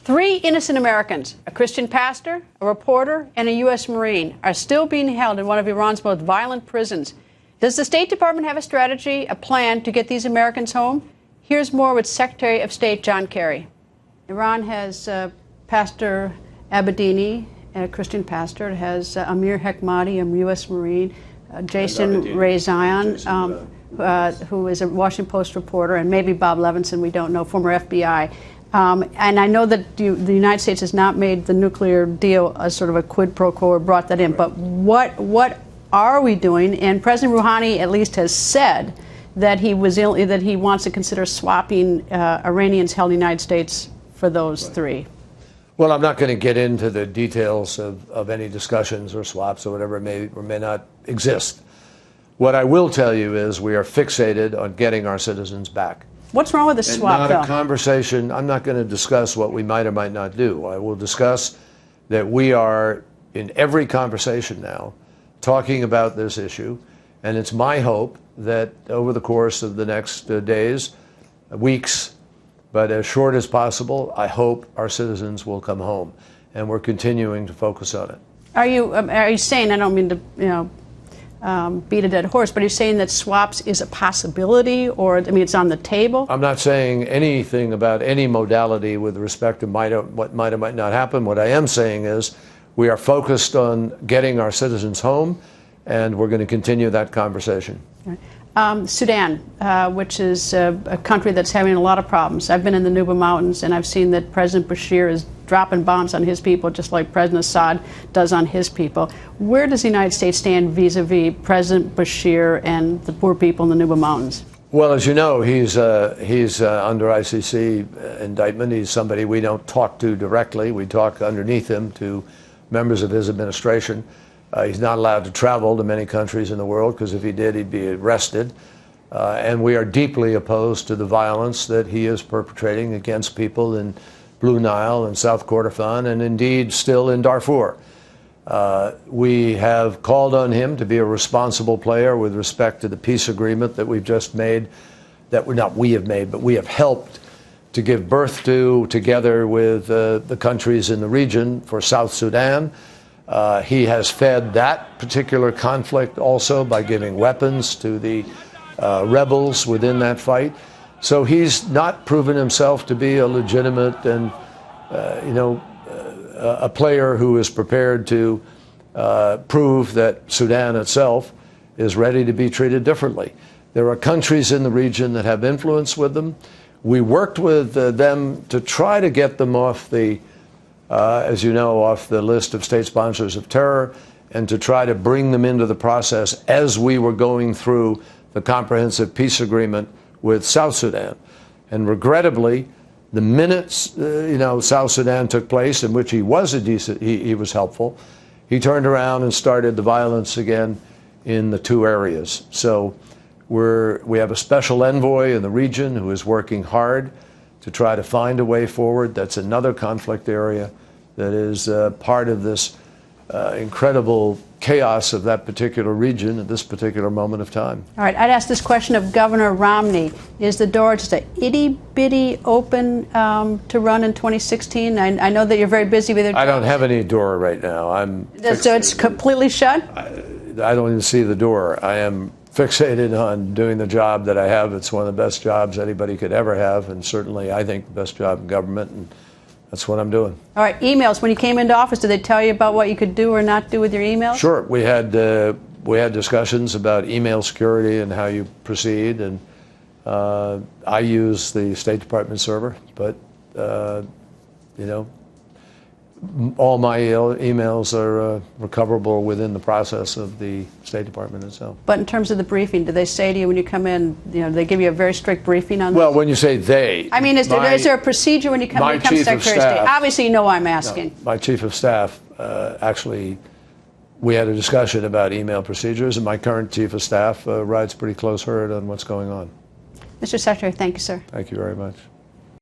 3 innocent Americans, a Christian pastor, a reporter, and a U.S. Marine, are still being held in one of Iran's most violent prisons. Does the State Department have a strategy, a plan to get these Americans home? Here's more with Secretary of State John Kerry. Iran has Pastor Abedini, a Christian pastor. It has Amir Hekmati, a U.S. Marine, Jason Rezaian, who is a Washington Post reporter, and maybe Bob Levinson, we don't know, former FBI. And I know that the United States has not made the nuclear deal as sort of a quid pro quo or brought that in, but what are we doing? And President Rouhani at least has said that he wants to consider swapping Iranians held in the United States for those 3. Well, I'm not going to get into the details of any discussions or swaps or whatever may or may not exist. What I will tell you is we are fixated on getting our citizens back. What's wrong with the swap, though? Not a conversation. I'm not going to discuss what we might or might not do. I will discuss that we are, in every conversation now, talking about this issue. And it's my hope that over the course of the next days, weeks, but as short as possible, I hope our citizens will come home. And we're continuing to focus on it. Are you saying, I don't mean to, beat a dead horse, but you're saying that swaps is a possibility, or, I mean, it's on the table? I'm not saying anything about any modality with respect to what might or might not happen. What I am saying is we are focused on getting our citizens home, and we're going to continue that conversation. Sudan, which is a country that's having a lot of problems. I've been in the Nuba Mountains, and I've seen that President Bashir is dropping bombs on his people, just like President Assad does on his people. Where does the United States stand vis-a-vis President Bashir and the poor people in the Nuba Mountains? Well, as you know, he's under ICC indictment. He's somebody we don't talk to directly. We talk underneath him to members of his administration. He's not allowed to travel to many countries in the world, because if he did, he'd be arrested. And we are deeply opposed to the violence that he is perpetrating against people in Blue Nile and South Kordofan, and indeed still in Darfur. We have called on him to be a responsible player with respect to the peace agreement that we've just made, that we have helped to give birth to, together with the countries in the region, for South Sudan. He has fed that particular conflict also by giving weapons to the rebels within that fight. So he's not proven himself to be a legitimate and, a player who is prepared to prove that Sudan itself is ready to be treated differently. There are countries in the region that have influence with them. We worked with them to try to get them off the as you know, off the list of state sponsors of terror, and to try to bring them into the process as we were going through the comprehensive peace agreement with South Sudan. And regrettably, the minute South Sudan took place, in which he was he was helpful, he turned around and started the violence again in the 2 areas. So we have a special envoy in the region who is working hard to try to find a way forward. That's another conflict area that is part of this incredible chaos of that particular region at this particular moment of time. All right, I'd ask this question of Governor Romney. Is the door just a itty-bitty open to run in 2016? I know that you're very busy with it. I don't have any door right now. So it's completely shut? I don't even see the door. I am fixated on doing the job that I have. It's one of the best jobs anybody could ever have, and certainly I think the best job in government, and that's what I'm doing. All right, emails. When you came into office, did they tell you about what you could do or not do with your emails? Sure. We had discussions about email security and how you proceed, and I use the State Department server, but all my emails are recoverable within the process of the State Department itself. But in terms of the briefing, do they say to you when you come in, they give you a very strict briefing on this? Well, when you say they... I mean, is there a procedure when you become Secretary of State? Obviously, you know I'm asking. No, my Chief of Staff, actually, we had a discussion about email procedures, and my current Chief of Staff rides pretty close herd on what's going on. Mr. Secretary, thank you, sir. Thank you very much.